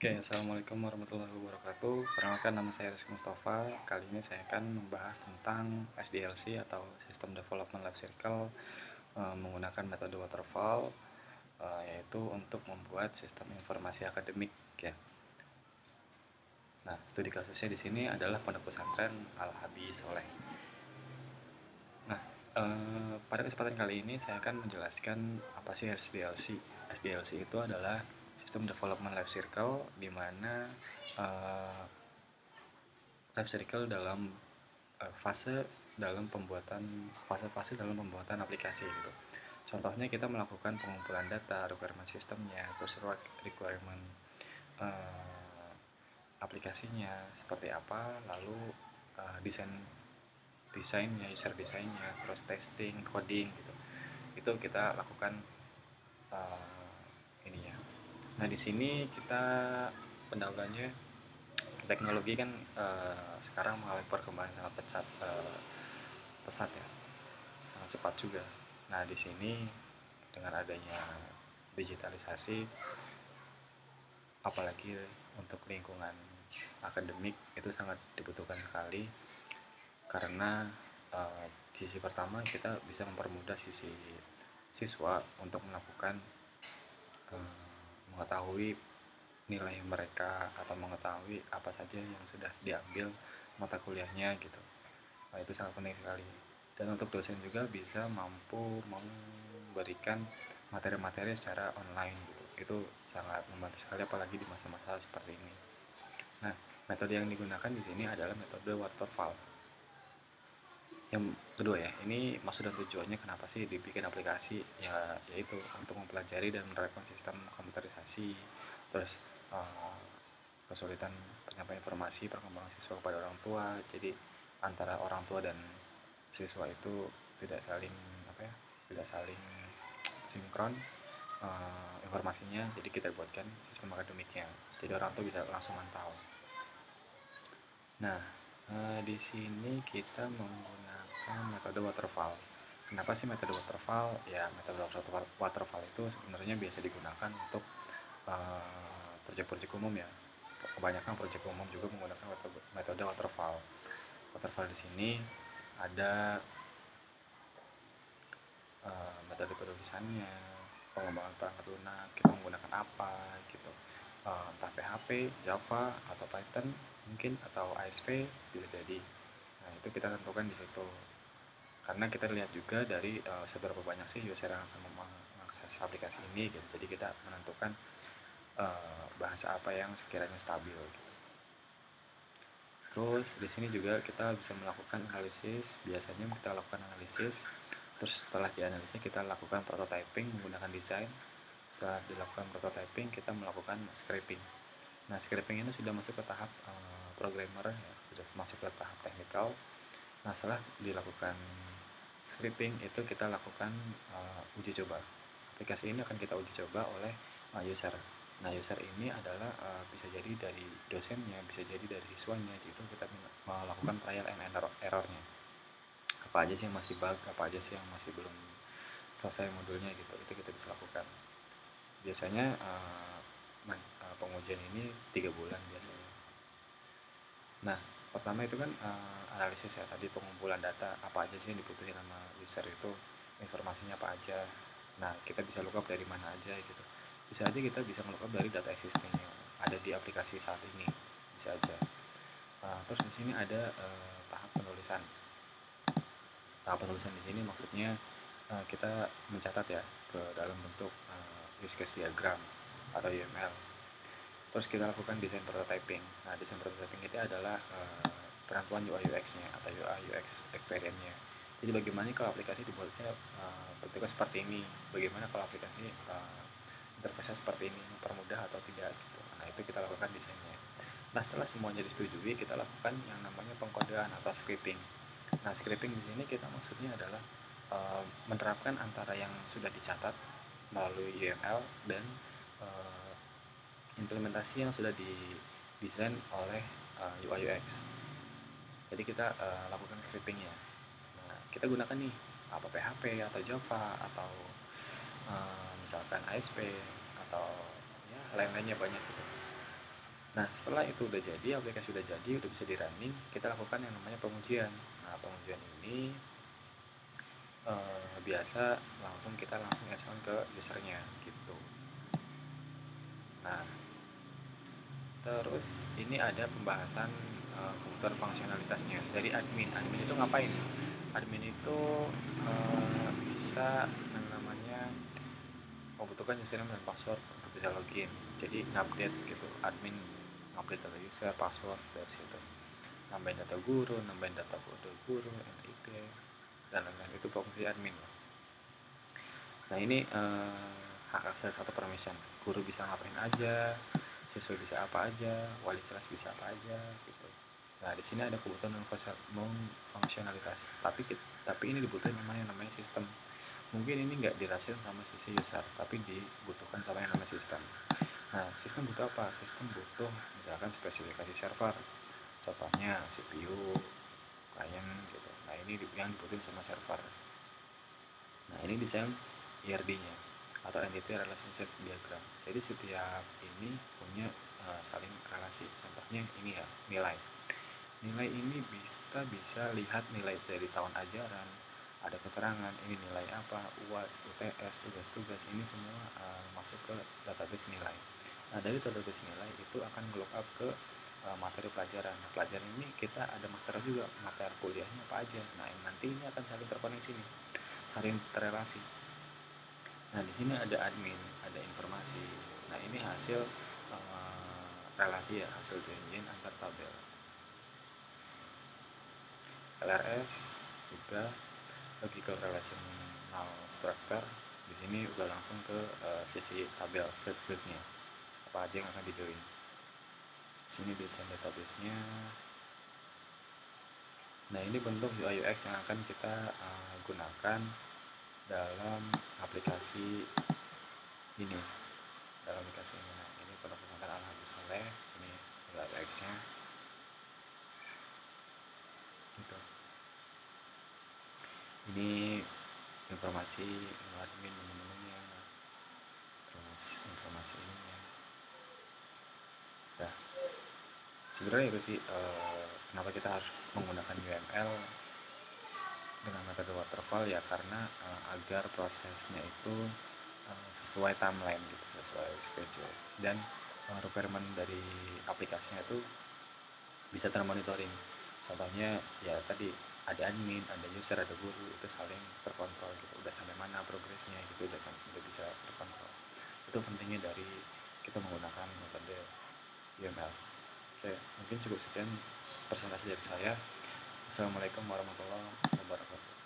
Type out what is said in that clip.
Oke, assalamualaikum warahmatullahi wabarakatuh. Perkenalkan, nama saya Rizky Mustafa. Kali ini saya akan membahas tentang SDLC atau System Development Life Cycle menggunakan metode waterfall, yaitu untuk membuat sistem informasi akademik ya. Nah, studi kasusnya di sini adalah Pondok Pesantren Al-Habis Soleh. Nah, pada kesempatan kali ini saya akan menjelaskan apa sih SDLC. SDLC itu adalah System Development Life Cycle, di mana life cycle dalam fase-fase dalam pembuatan aplikasi gitu. Contohnya kita melakukan pengumpulan data, requirement sistemnya, terus requirement aplikasinya seperti apa, lalu desainnya, user desainnya, terus testing, coding gitu. Itu kita lakukan ini ya. Nah, di sini kita pendahuluannya teknologi kan sekarang mengalami perkembangan sangat pesat ya, sangat cepat juga. Nah, di sini dengan adanya digitalisasi, apalagi untuk lingkungan akademik, itu sangat dibutuhkan sekali karena di sisi pertama kita bisa mempermudah sisi siswa untuk melakukan mengetahui nilai mereka atau mengetahui apa saja yang sudah diambil mata kuliahnya gitu. Nah, itu sangat penting sekali. Dan untuk dosen juga bisa mampu memberikan materi-materi secara online gitu. Itu sangat membantu sekali apalagi di masa-masa seperti ini. Nah, metode yang digunakan di sini adalah metode waterfall. Yang kedua ya, ini maksud dan tujuannya kenapa sih dibikin aplikasi ya, yaitu untuk mempelajari dan menerapkan sistem komputerisasi, terus kesulitan penyampaian informasi perkembangan siswa kepada orang tua. Jadi antara orang tua dan siswa itu tidak saling tidak saling sinkron informasinya. Jadi kita buatkan sistem akademiknya, jadi orang tua bisa langsung mantau. Nah, di sini kita menggunakan metode waterfall. Kenapa sih metode waterfall? Ya, metode waterfall itu sebenarnya biasa digunakan untuk proyek-proyek umum ya. Kebanyakan proyek umum juga menggunakan metode waterfall. Waterfall di sini ada metode penulisannya, pengembangan perangkat lunak, kita menggunakan apa gitu, entah PHP, Java, atau Python mungkin, atau ASP bisa jadi. Nah, itu kita tentukan di situ. Karena kita lihat juga dari seberapa banyak sih user yang akan mengakses aplikasi ini gitu. Jadi kita menentukan bahasa apa yang sekiranya stabil gitu. Terus di sini juga kita bisa melakukan analisis. Biasanya kita lakukan analisis, terus setelah dianalisis kita lakukan prototyping menggunakan desain. Setelah dilakukan prototyping kita melakukan scripting. Nah, scripting ini sudah masuk ke tahap programmer ya, sudah masuk ke tahap teknikal. Nah, setelah dilakukan scripting itu kita lakukan uji coba. Aplikasi ini akan kita uji coba oleh user. Nah, user ini adalah bisa jadi dari dosennya, bisa jadi dari siswanya. Itu kita melakukan trial and errornya. Apa aja sih yang masih bug, apa aja sih yang masih belum selesai modulnya gitu. Itu kita bisa lakukan. Biasanya pengujian ini 3 bulan biasanya. Nah, pertama itu kan analisis ya, tadi pengumpulan data, apa aja sih yang dibutuhin sama user itu, informasinya apa aja. Nah, kita bisa lookup dari mana aja gitu. Bisa aja kita bisa lookup dari data existing yang ada di aplikasi saat ini, bisa aja. Terus di sini ada tahap penulisan. Tahap penulisan di sini maksudnya kita mencatat ya ke dalam bentuk use case diagram atau UML. Terus kita lakukan desain prototyping. Nah, desain prototyping itu adalah penentuan UI UX-nya atau UI UX experience-nya. Jadi bagaimana kalau aplikasi dibuatnya bentuknya seperti ini, bagaimana kalau aplikasi interface-nya seperti ini, mempermudah atau tidak gitu. Nah, itu kita lakukan desainnya. Nah, setelah semuanya disetujui, kita lakukan yang namanya pengkodean atau scripting. Nah, scripting di sini kita maksudnya adalah menerapkan antara yang sudah dicatat melalui UML dan implementasi yang sudah didesain oleh UI UX. Jadi kita lakukan scriptingnya. Nah, kita gunakan nih apa PHP atau Java atau misalkan ASP atau ya lain-lainnya banyak gitu. Nah, setelah itu udah jadi, aplikasi udah jadi, udah bisa di running, kita lakukan yang namanya pengujian. Nah, pengujian ini biasa kita langsung hands on ke usernya gitu. Nah, terus ini ada pembahasan kebutuhan fungsionalitasnya dari admin. Admin itu ngapain? Admin itu bisa yang namanya membutuhkan username dan password untuk bisa login. Jadi ngupdate gitu, admin ngupdate data user, password dari situ. Nambahin data guru, nambahin data kode guru, NIP, dan lain-lain, itu fungsi admin. Nah ini hak akses atau permission. Guru bisa ngapain aja, siswa bisa apa aja, wali kelas bisa apa aja gitu. Nah di sini ada kebutuhan fungsionalitas. Tapi ini dibutuhin namanya sistem. Mungkin ini nggak dirasain sama sisi user, tapi dibutuhkan sama yang namanya sistem. Nah sistem butuh apa? Sistem butuh misalkan spesifikasi server. Contohnya CPU, client gitu. Nah ini yang dibutuhin sama server. Nah ini desain IRD-nya atau Entity Relationship Diagram. Jadi setiap ini punya saling relasi. Contohnya ini ya, nilai. Nilai ini kita bisa lihat nilai dari tahun ajaran, ada keterangan ini nilai apa, UAS, UTS, tugas-tugas, ini semua masuk ke database nilai. Nah dari database nilai itu akan nge-lookup ke materi pelajaran. Nah, pelajaran ini kita ada master juga, materi kuliahnya apa aja. Nah nanti ini akan saling terkoneksi nih, saling terrelasi. Nah, di sini ada admin, ada informasi. Nah, ini hasil relasi ya, hasil join antar tabel. LRS juga logical relational structure. Di sini udah langsung ke sisi tabel field-fieldnya. Apa aja yang akan di join. Di sini desain database-nya. Nah, ini bentuk UI UX yang akan kita gunakan dalam aplikasi ini. Dalam aplikasi ini. Nah, ini Pondok Pesantren Al-Habib Saleh. Ini UI UX-nya. Gitu. Ini informasi admin menu-menunya, terus informasi ininya. Nah, sebenarnya itu sih kenapa kita harus menggunakan UML dengan metode waterfall ya, karena agar prosesnya itu sesuai timeline gitu, sesuai schedule, dan requirement dari aplikasinya itu bisa termonitoring. Contohnya ya tadi ada admin, ada user, ada guru, itu saling terkontrol gitu. Udah sampai mana progresnya gitu, udah bisa terkontrol. Itu pentingnya dari kita menggunakan metode UML. Oke, mungkin cukup sekian presentasi dari saya. Assalamualaikum warahmatullahi wabarakatuh.